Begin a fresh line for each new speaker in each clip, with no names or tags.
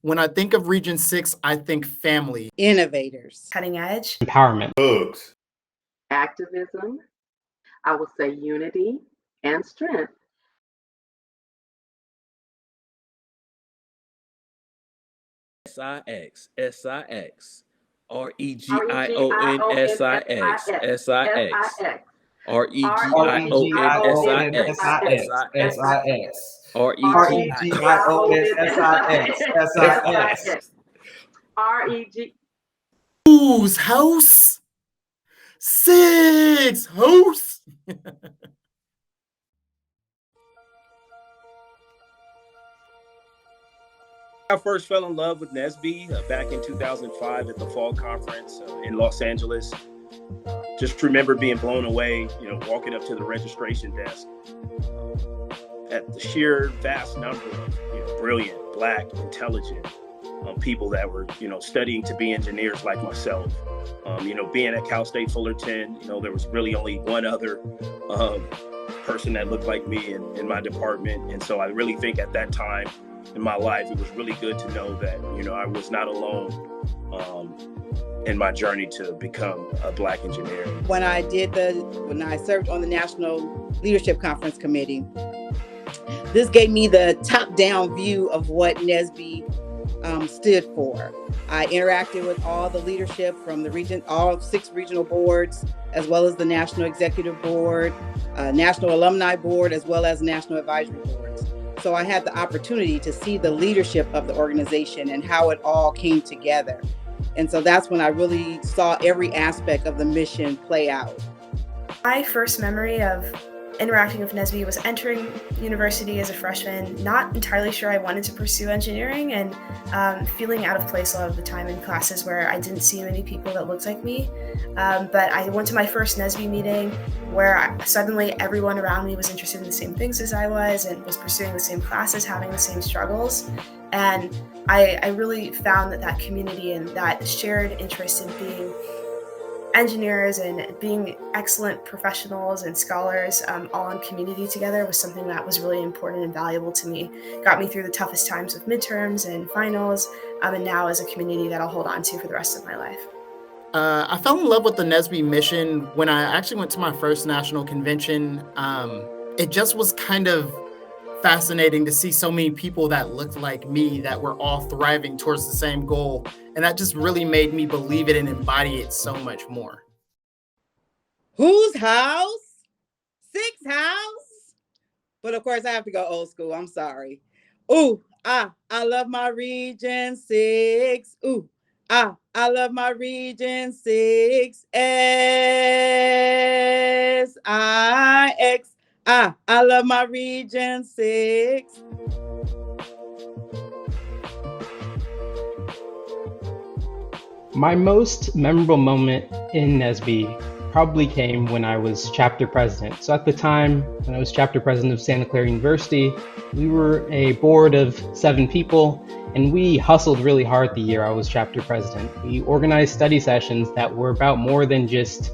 When I think of Region 6, I think family.
Innovators.
Cutting edge.
Empowerment.
Bugs.
Activism. I would say unity and strength.
SIX, SIX, REGIONSIX, SIX, REGIONSIX,
REGIONSIX.
REG.
Whose house? 6 house.
I first fell in love with NSBE back in 2005 at the fall conference in Los Angeles. Just remember being blown away, walking up to the registration desk at the sheer vast number of brilliant, Black, intelligent people that were, studying to be engineers like myself. Being at Cal State Fullerton, there was really only one other person that looked like me in my department. And so I really think at that time in my life, it was really good to know that, I was not alone in my journey to become a Black engineer.
When I served on the National Leadership Conference Committee, this gave me the top-down view of what NSBE stood for. I interacted with all the leadership from the region, all 6 regional boards, as well as the National Executive Board, National Alumni Board, as well as National Advisory Boards. So I had the opportunity to see the leadership of the organization and how it all came together. And so that's when I really saw every aspect of the mission play out.
My first memory of interacting with NSBE was entering university as a freshman, not entirely sure I wanted to pursue engineering, and feeling out of place a lot of the time in classes where I didn't see many people that looked like me. But I went to my first NSBE meeting where suddenly everyone around me was interested in the same things as I was and was pursuing the same classes, having the same struggles. And I really found that community and that shared interest in being engineers and being excellent professionals and scholars all in community together was something that was really important and valuable to me. Got me through the toughest times of midterms and finals, and now as a community that I'll hold on to for the rest of my life.
I fell in love with the NSBE mission when I actually went to my first national convention. It just was kind of fascinating to see so many people that looked like me that were all thriving towards the same goal. And that just really made me believe it and embody it so much more.
Whose house? 6 house? But of course I have to go old school. I'm sorry. Ooh, I love my Region 6. Ooh, I love my Region 6. SIX. I love my Region 6.
My most memorable moment in NSBE probably came when I was chapter president. So at the time, when I was chapter president of Santa Clara University, we were a board of 7 people, and we hustled really hard the year I was chapter president. We organized study sessions that were about more than just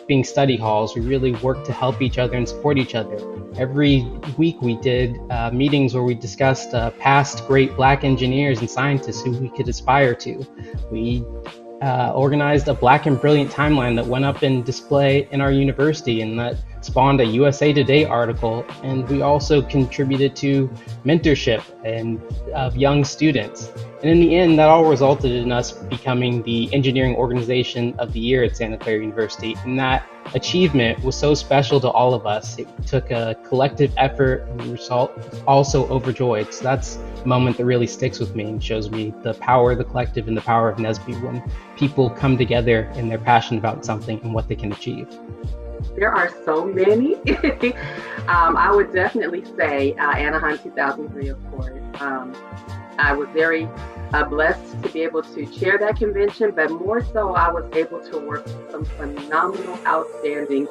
being study halls. We really worked to help each other and support each other. Every week we did meetings where we discussed past great Black engineers and scientists who we could aspire to. We organized a Black and Brilliant timeline that went up in display in our university, and that spawned a USA Today article. And we also contributed to mentorship of young students. And in the end, that all resulted in us becoming the engineering organization of the year at Santa Clara University. And that achievement was so special to all of us. It took a collective effort, and we were also overjoyed. So that's a moment that really sticks with me and shows me the power of the collective and the power of NSBE when people come together and they're passionate about something and what they can achieve.
There are so many. I would definitely say Anaheim 2003, of course. I was very blessed to be able to chair that convention, but more so I was able to work with some phenomenal, outstanding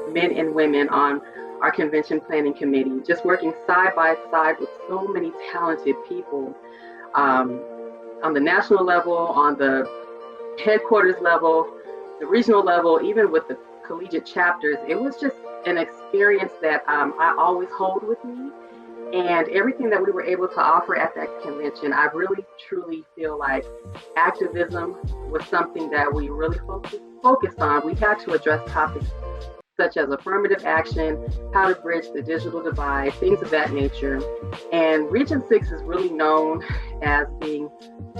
men and women on our convention planning committee, just working side by side with so many talented people on the national level, on the headquarters level, the regional level, even with the collegiate chapters. It was just an experience that I always hold with me. And everything that we were able to offer at that convention, I really, truly feel like activism was something that we really focused on. We had to address topics such as affirmative action, how to bridge the digital divide, things of that nature. And Region 6 is really known as being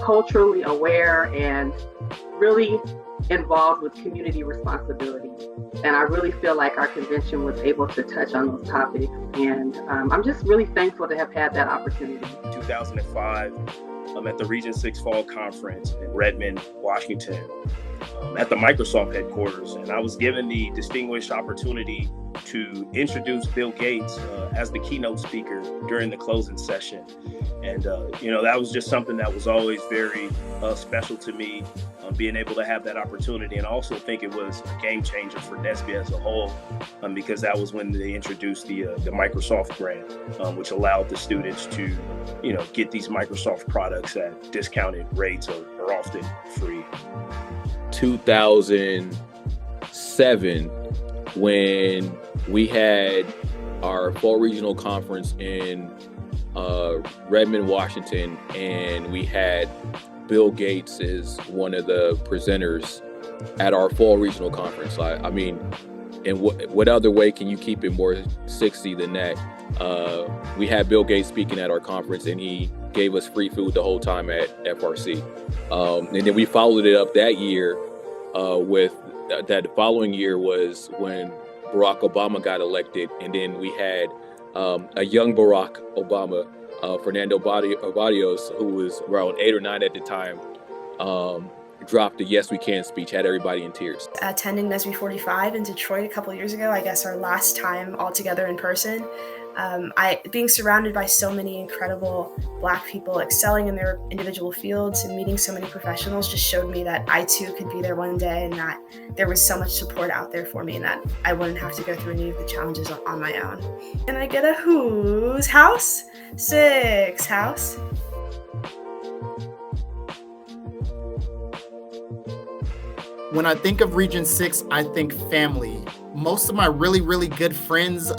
culturally aware and really involved with community responsibility. And I really feel like our convention was able to touch on those topics. And I'm just really thankful to have had that opportunity.
2005, at the Region 6 Fall Conference in Redmond, Washington, at the Microsoft headquarters. And I was given the distinguished opportunity to introduce Bill Gates as the keynote speaker during the closing session. And, that was just something that was always very special to me, being able to have that opportunity. And I also think it was a game changer for NSBE as a whole, because that was when they introduced the Microsoft grant, which allowed the students to, get these Microsoft products at discounted rates or often free.
2007, when we had our fall regional conference in Redmond, Washington, and we had Bill Gates as one of the presenters at our fall regional conference. I mean, in what other way can you keep it more 60 than that? We had Bill Gates speaking at our conference, and he gave us free food the whole time at FRC. And then we followed it up that year with that following year was when Barack Obama got elected, and then we had a young Barack Obama, Fernando Barrios, who was around 8 or 9 at the time, dropped the "Yes We Can" speech, had everybody in tears.
Attending NSBE48 in Detroit a couple years ago, I guess our last time all together in person, being surrounded by so many incredible Black people excelling in their individual fields and meeting so many professionals just showed me that I too could be there one day, and that there was so much support out there for me, and that I wouldn't have to go through any of the challenges on my own. And I get a whose house? 6 house.
When I think of Region 6, I think family. Most of my really, really good friends,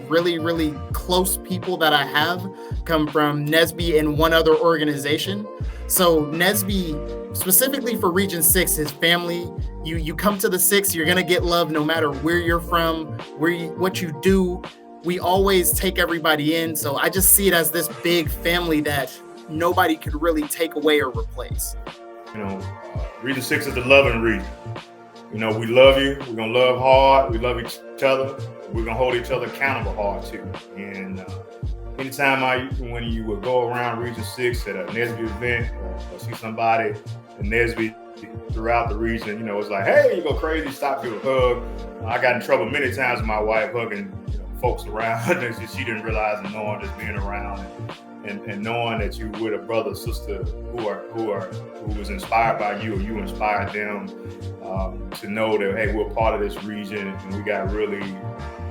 really, really close people that I have come from NSBE and one other organization. So NSBE, specifically for Region 6, is family. You come to the 6, you're gonna get love no matter where you're from, what you do. We always take everybody in. So I just see it as this big family that nobody could really take away or replace.
Region 6 is the loving region. We love you. We're going to love hard. We love each other. We're going to hold each other accountable hard too. And anytime when you would go around Region 6 at a NSBE event or see somebody in NSBE throughout the region, it's like, hey, you go crazy, stop, give a hug. I got in trouble many times with my wife hugging folks around. She didn't realize and knowing just being around and knowing that you with a brother or sister who was inspired by you, or you inspired them, to know that, hey, we're part of this region and we got really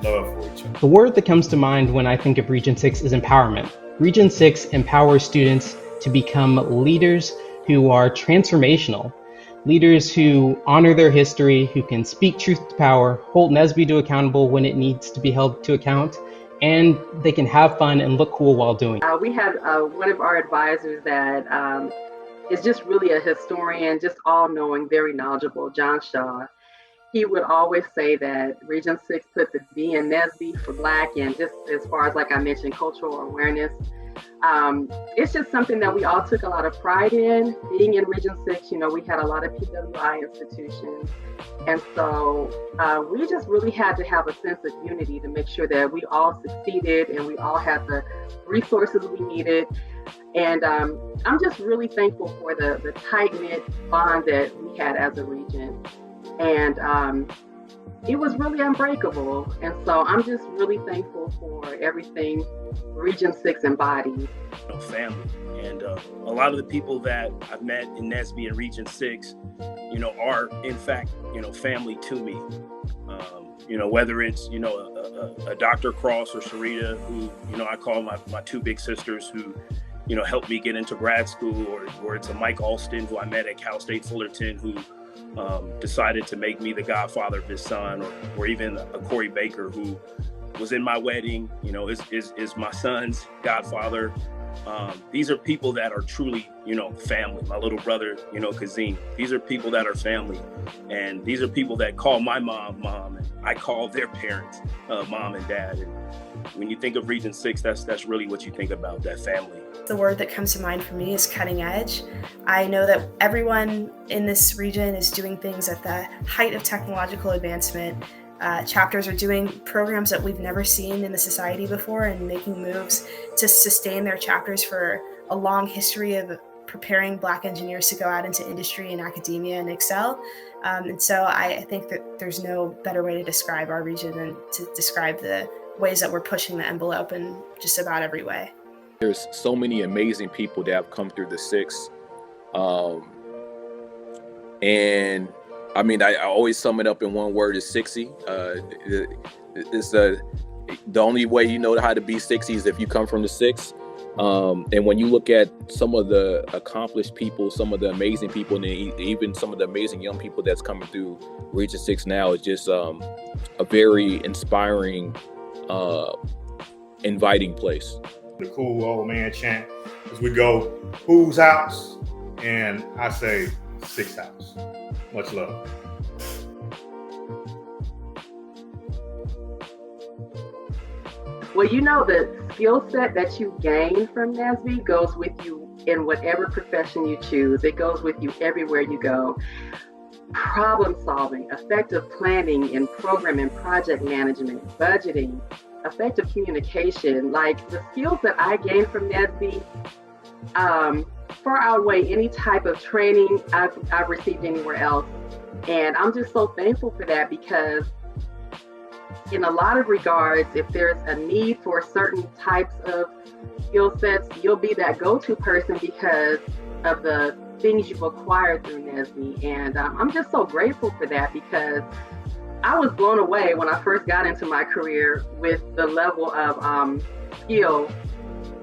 love for each other.
The word that comes to mind when I think of Region 6 is empowerment. Region 6 empowers students to become leaders who are transformational, leaders who honor their history, who can speak truth to power, hold NSBE to accountable when it needs to be held to account, and they can have fun and look cool while doing it.
We had one of our advisors that is just really a historian, just all-knowing, very knowledgeable, John Shaw. He would always say that Region 6 put the B in NSBE for Black, and just as far as, like I mentioned, cultural awareness. It's just something that we all took a lot of pride in. Being in Region 6, we had a lot of PWI institutions. And so we just really had to have a sense of unity to make sure that we all succeeded and we all had the resources we needed. And I'm just really thankful for the tight-knit bond that we had as a region. And it was really unbreakable. And so I'm just really thankful for everything Region 6 embodies.
Family. And a lot of the people that I've met in NSBE and Region 6, are in fact, family to me. Whether it's, a Dr. Cross or Sharita, who, I call my 2 big sisters who, helped me get into grad school, or it's a Mike Alston, who I met at Cal State Fullerton, who decided to make me the godfather of his son, or even a Corey Baker, who was in my wedding, is my son's godfather. These are people that are truly, family. My little brother, Kazim. These are people that are family. And these are people that call my mom, and I call their parents, mom and dad. And when you think of Region 6, that's really what you think about, that family.
The word that comes to mind for me is cutting edge. I know that everyone in this region is doing things at the height of technological advancement. Chapters are doing programs that we've never seen in the society before and making moves to sustain their chapters for a long history of preparing Black engineers to go out into industry and academia and excel. And so I think that there's no better way to describe our region than to describe the ways that we're pushing the envelope in just about every way.
There's so many amazing people that have come through the 6. And I mean, I always sum it up in one word: is 60. It's the only way you know how to be 60 is if you come from the 6. And when you look at some of the accomplished people, some of the amazing people, and even some of the amazing young people that's coming through Region 6 now, it's just a very inspiring, inviting place.
The cool old man chant as we go, whose house? And I say 6 house. Much love.
Well, the skill set that you gain from NSBE goes with you in whatever profession you choose. It goes with you everywhere you go. Problem solving, effective planning and program and project management, budgeting, effective communication. Like the skills that I gained from NSBE far outweigh any type of training I've received anywhere else. And I'm just so thankful for that, because in a lot of regards, if there's a need for certain types of skill sets, you'll be that go-to person because of the things you've acquired through NSBE. And I'm just so grateful for that, because I was blown away when I first got into my career with the level of skill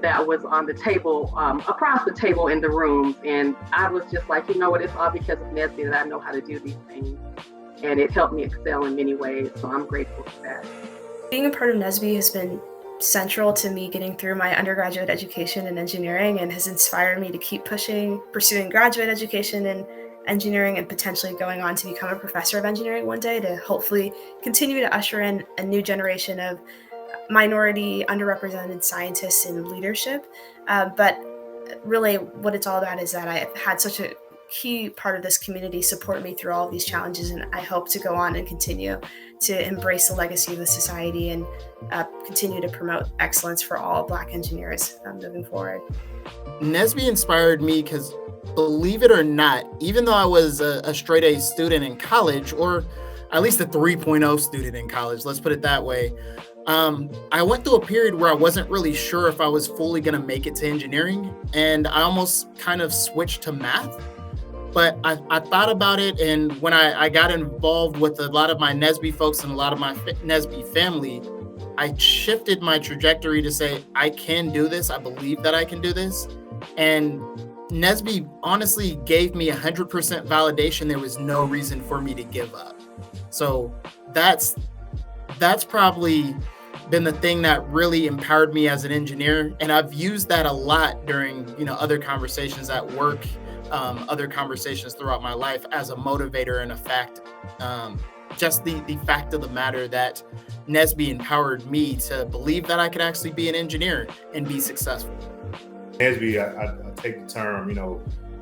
that was on the table, across the table in the rooms. And I was just like, it's all because of NSBE that I know how to do these things. And it helped me excel in many ways. So I'm grateful for that.
Being a part of NSBE has been central to me getting through my undergraduate education in engineering, and has inspired me to keep pursuing graduate education in engineering, and potentially going on to become a professor of engineering one day, to hopefully continue to usher in a new generation of minority, underrepresented scientists in leadership. But really what it's all about is that I've had such a key part of this community support me through all of these challenges, and I hope to go on and continue to embrace the legacy of the society and continue to promote excellence for all Black engineers moving forward.
NSBE inspired me because, believe it or not, even though I was a straight A student in college, or at least a 3.0 student in college, let's put it that way, I went through a period where I wasn't really sure if I was fully going to make it to engineering, and I almost kind of switched to math. But I thought about it, and when I got involved with a lot of my NSBE folks and a lot of my NSBE family, I shifted my trajectory to say, I can do this. I believe that I can do this. And NSBE honestly gave me 100% validation. There was no reason for me to give up. So that's probably been the thing that really empowered me as an engineer. And I've used that a lot during, other conversations at work, other conversations throughout my life as a motivator and a fact. Just the fact of the matter that NSBE empowered me to believe that I could actually be an engineer and be successful.
NSBE, I take the term,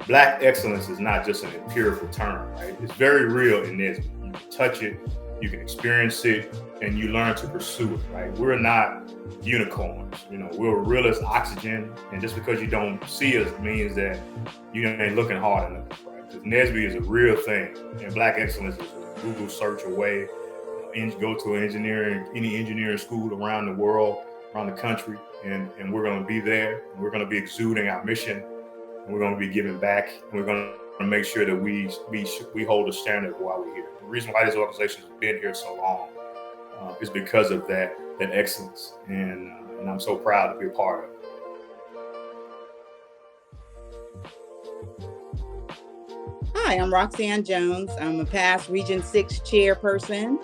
Black excellence is not just an empirical term, right? It's very real in NSBE. You can touch it, you can experience it, and you learn to pursue it, right? We're not unicorns, we're real as oxygen. And just because you don't see us means that you ain't looking hard enough, right? Because NSBE is a real thing, and Black excellence is a Google search away. Go to any engineering school around the world, around the country, and we're going to be there. And we're going to be exuding our mission, and we're going to be giving back, and we're going to make sure that we hold a standard while we're here. The reason why this organization has been here so long is because of that excellence, and I'm so proud to be a part of it.
Hi, I'm Roxanne Jones. I'm a past Region 6 chairperson.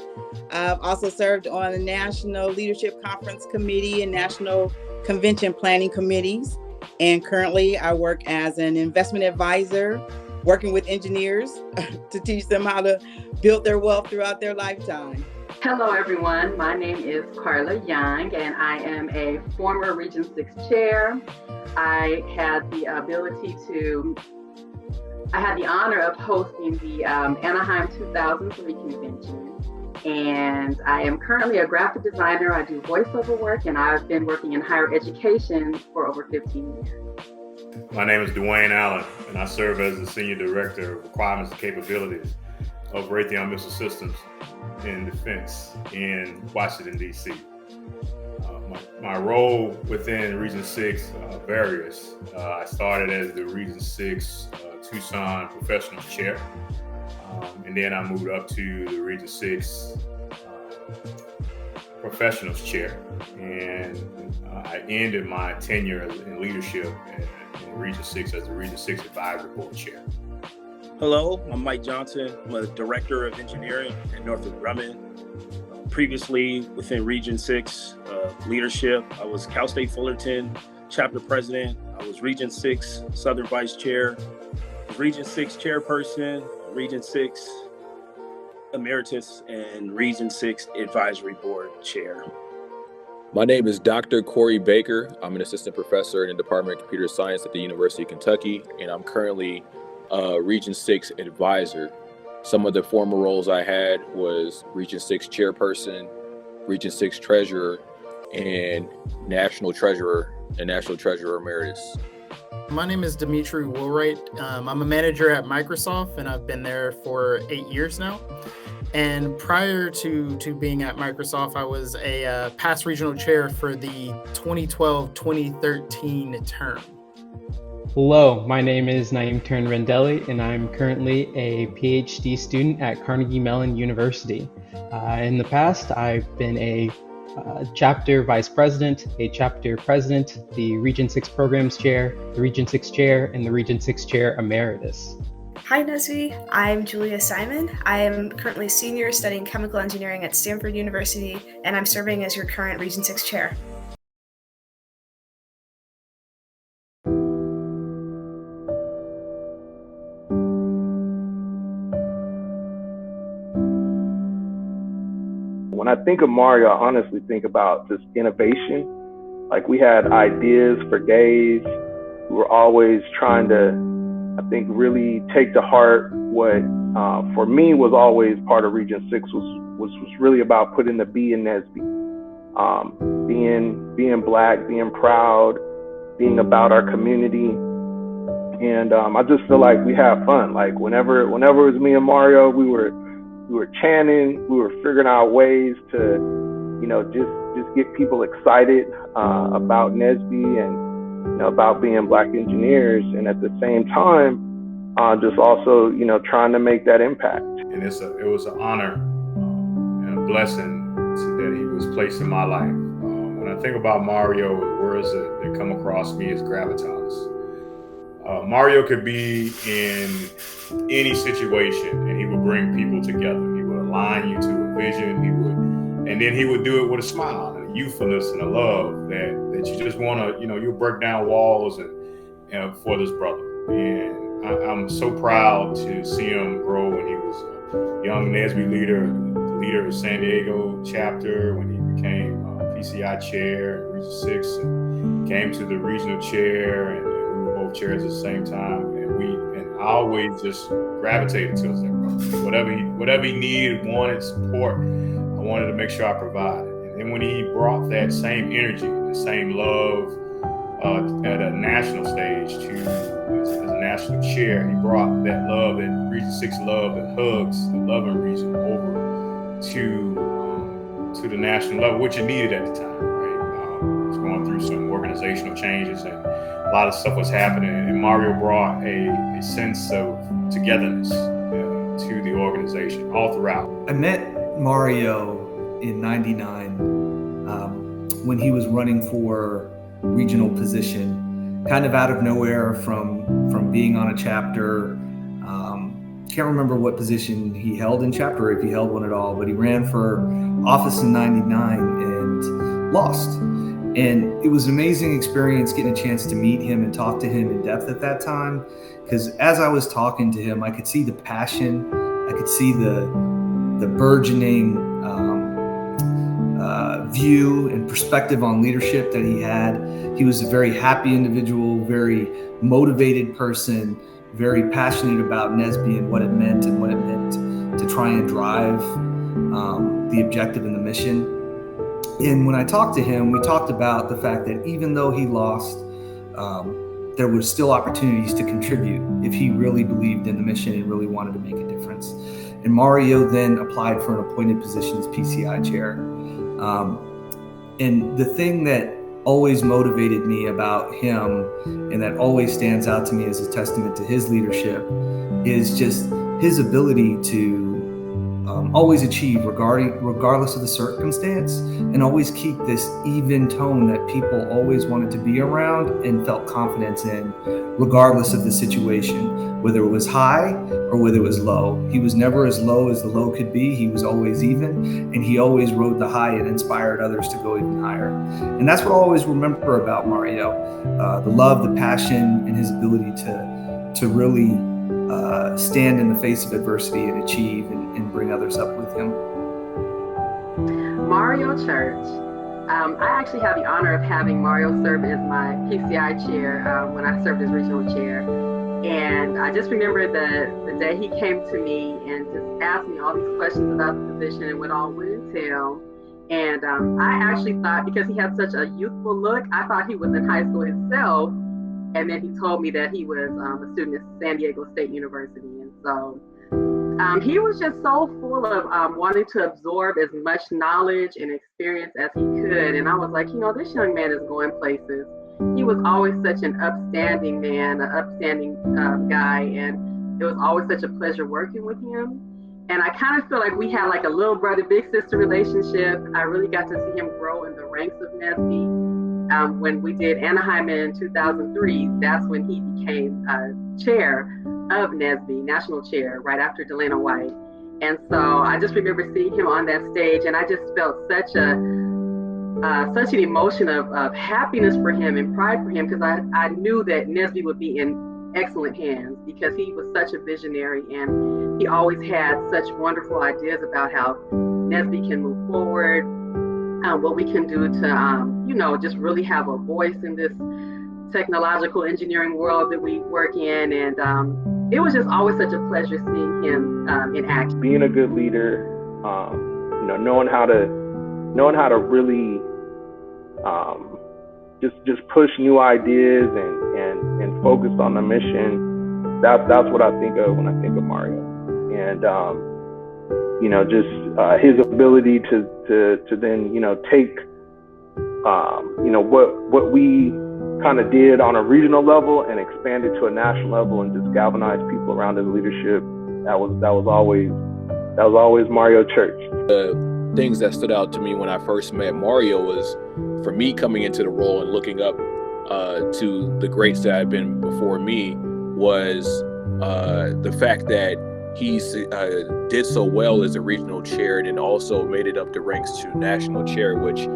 I've also served on the National Leadership Conference Committee and National Convention Planning Committees. And currently I work as an investment advisor, working with engineers to teach them how to build their wealth throughout their lifetime.
Hello, everyone. My name is Carla Young, and I am a former Region 6 chair. I had the honor of hosting the Anaheim 2003 convention. And I am currently a graphic designer. I do voiceover work, and I've been working in higher education for over 15 years.
My name is Dwayne Allen, and I serve as the Senior Director of Requirements and Capabilities of Raytheon Missile Systems in Defense in Washington, D.C. My role within Region 6 various. I started as the Region 6 Tucson Professionals Chair, and then I moved up to the Region 6 Professionals Chair, and I ended my tenure in leadership in Region 6 as the Region 6 Advisory Board Chair.
Hello, I'm Mike Johnson. I'm a Director of Engineering at Northrop Grumman. Previously within Region 6 leadership, I was Cal State Fullerton Chapter President. I was Region 6 Southern Vice Chair, Region 6 Chairperson, Region 6 Emeritus, and Region 6 Advisory Board Chair.
My name is Dr. Corey Baker. I'm an assistant professor in the Department of Computer Science at the University of Kentucky, and I'm currently Region 6 advisor. Some of the former roles I had was Region 6 chairperson, Region 6 treasurer, and National Treasurer Emeritus.
My name is Dimitri Woolwright. I'm a manager at Microsoft, and I've been there for 8 years now. And prior to being at Microsoft, I was a past regional chair for the 2012-2013 term.
Hello, my name is Naeem Tern-Rendelli, and I'm currently a PhD student at Carnegie Mellon University. In the past, I've been a chapter vice president, a chapter president, the Region 6 programs chair, the Region 6 chair, and the Region 6 chair emeritus.
Hi NSBE, I'm Julia Simon. I am currently senior studying chemical engineering at Stanford University, and I'm serving as your current Region 6 chair.
When I think of Mario, I honestly think about just innovation. Like, we had ideas for days. We were always trying to, I think, really take to heart what, for me, was always part of Region 6 was really about putting the B in NSBE. Being Black, being proud, being about our community. And I just feel like we have fun. Like, whenever it was me and Mario, we were chanting, we were figuring out ways to, just get people excited about NSBE and about being Black engineers, and at the same time, just also trying to make that impact.
And it was an honor and a blessing that he was placed in my life. When I think about Mario, the words that come across me is gravitas. Mario could be in any situation, and he would bring people together. He would align you to a vision. And then he would do it with a smile and a youthfulness and a love that you just want to, you break down walls and for this brother. And I'm so proud to see him grow when he was a young NSBE leader, the leader of San Diego chapter, when he became PCI chair in Region 6, and came to the regional chair, and chairs at the same time, and I always just gravitated towards that brother. Whatever he needed, wanted, support, I wanted to make sure I provided. And then when he brought that same energy, the same love at a national stage as a national chair, he brought that love, that Region 6 love, that hugs, the loving region over to the national level, which it needed at the time, right? It was going through some organizational changes, and a lot of stuff was happening, and Mario brought a sense of togetherness to the organization all throughout.
I met Mario in '99 when he was running for regional position, kind of out of nowhere from being on a chapter. can't remember what position he held in chapter, if he held one at all, but he ran for office in 99 and lost. And it was an amazing experience getting a chance to meet him and talk to him in depth at that time. Because as I was talking to him, I could see the passion, I could see the burgeoning view and perspective on leadership that he had. He was a very happy individual, very motivated person, very passionate about NSBE and what it meant to try and drive the objective and the mission. And when I talked to him, we talked about the fact that even though he lost, there were still opportunities to contribute if he really believed in the mission and really wanted to make a difference. And Mario then applied for an appointed position as PCI chair. And the thing that always motivated me about him, and that always stands out to me as a testament to his leadership, is just his ability to always achieve regardless of the circumstance, and always keep this even tone that people always wanted to be around and felt confidence in, regardless of the situation, whether it was high or whether it was low. He was never as low as the low could be. He was always even, and he always rode the high and inspired others to go even higher. And that's what I always remember about Mario, the love, the passion, and his ability to really stand in the face of adversity and achieve and bring others up with him.
Mario Church. I actually had the honor of having Mario serve as my PCI chair when I served as regional chair. And I just remember the day he came to me and just asked me all these questions about the position and what all would entail. And I actually thought, because he had such a youthful look, I thought he was in high school himself. And then he told me that he was a student at San Diego State University. And so he was just so full of wanting to absorb as much knowledge and experience as he could. And I was like, this young man is going places. He was always such an upstanding man, an upstanding guy. And it was always such a pleasure working with him. And I kind of feel like we had like a little brother, big sister relationship. I really got to see him grow in the ranks of NSBE. When we did Anaheim in 2003, that's when he became chair of NSBE, national chair, right after Delana White. And so I just remember seeing him on that stage, and I just felt such an emotion of happiness for him and pride for him, because I knew that NSBE would be in excellent hands, because he was such a visionary, and he always had such wonderful ideas about how NSBE can move forward, what we can do to, just really have a voice in this technological engineering world that we work in. And it was just always such a pleasure seeing him in action.
Being a good leader, knowing how to really just push new ideas and focus on the mission. That's what I think of when I think of Mario. And his ability to then take what we kind of did on a regional level and expand it to a national level and just galvanize people around his leadership. That was always Mario Church.
The things that stood out to me when I first met Mario was, for me, coming into the role and looking up to the greats that had been before me, was the fact that he did so well as a regional chair, and then also made it up the ranks to national chair, which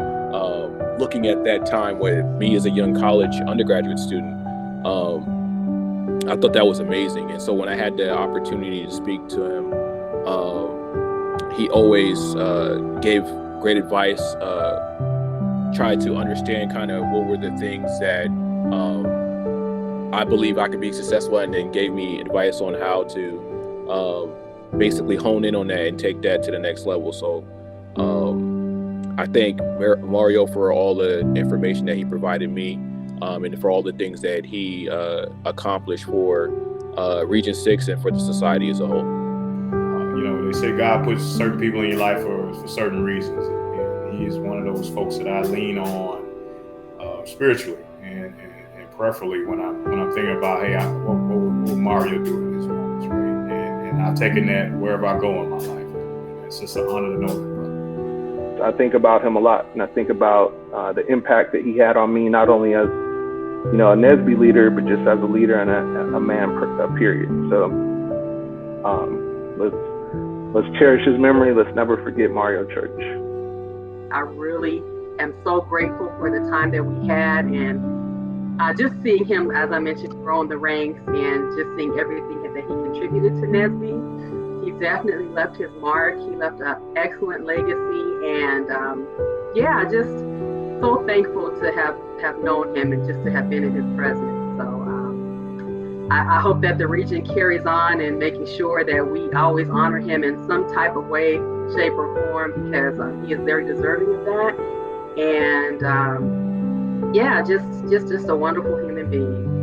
looking at that time with me as a young college undergraduate student, I thought that was amazing. And so when I had the opportunity to speak to him, he always gave great advice, tried to understand kind of what were the things that I believe I could be successful at, and then gave me advice on how to basically hone in on that and take that to the next level. So I thank Mario for all the information that he provided me, and for all the things that he accomplished for Region 6 and for the society as a whole.
They say God puts certain people in your life for certain reasons, and he is one of those folks that I lean on spiritually and preferably when I'm thinking about, hey, what will Mario do in this moment, right? And I've taken that wherever I go in my life. And it's just an honor to know that, brother.
I think about him a lot, and I think about the impact that he had on me, not only as a NSBE leader, but just as a leader and a man, period. So Let's cherish his memory. Let's never forget Mario Church.
I really am so grateful for the time that we had, and just seeing him, as I mentioned, grow in the ranks and just seeing everything that he contributed to NSBE. He definitely left his mark. He left an excellent legacy, and just so thankful to have known him and just to have been in his presence. So I hope that the region carries on and making sure that we always honor him in some type of way, shape, or form, because he is very deserving of that. And just a wonderful human being.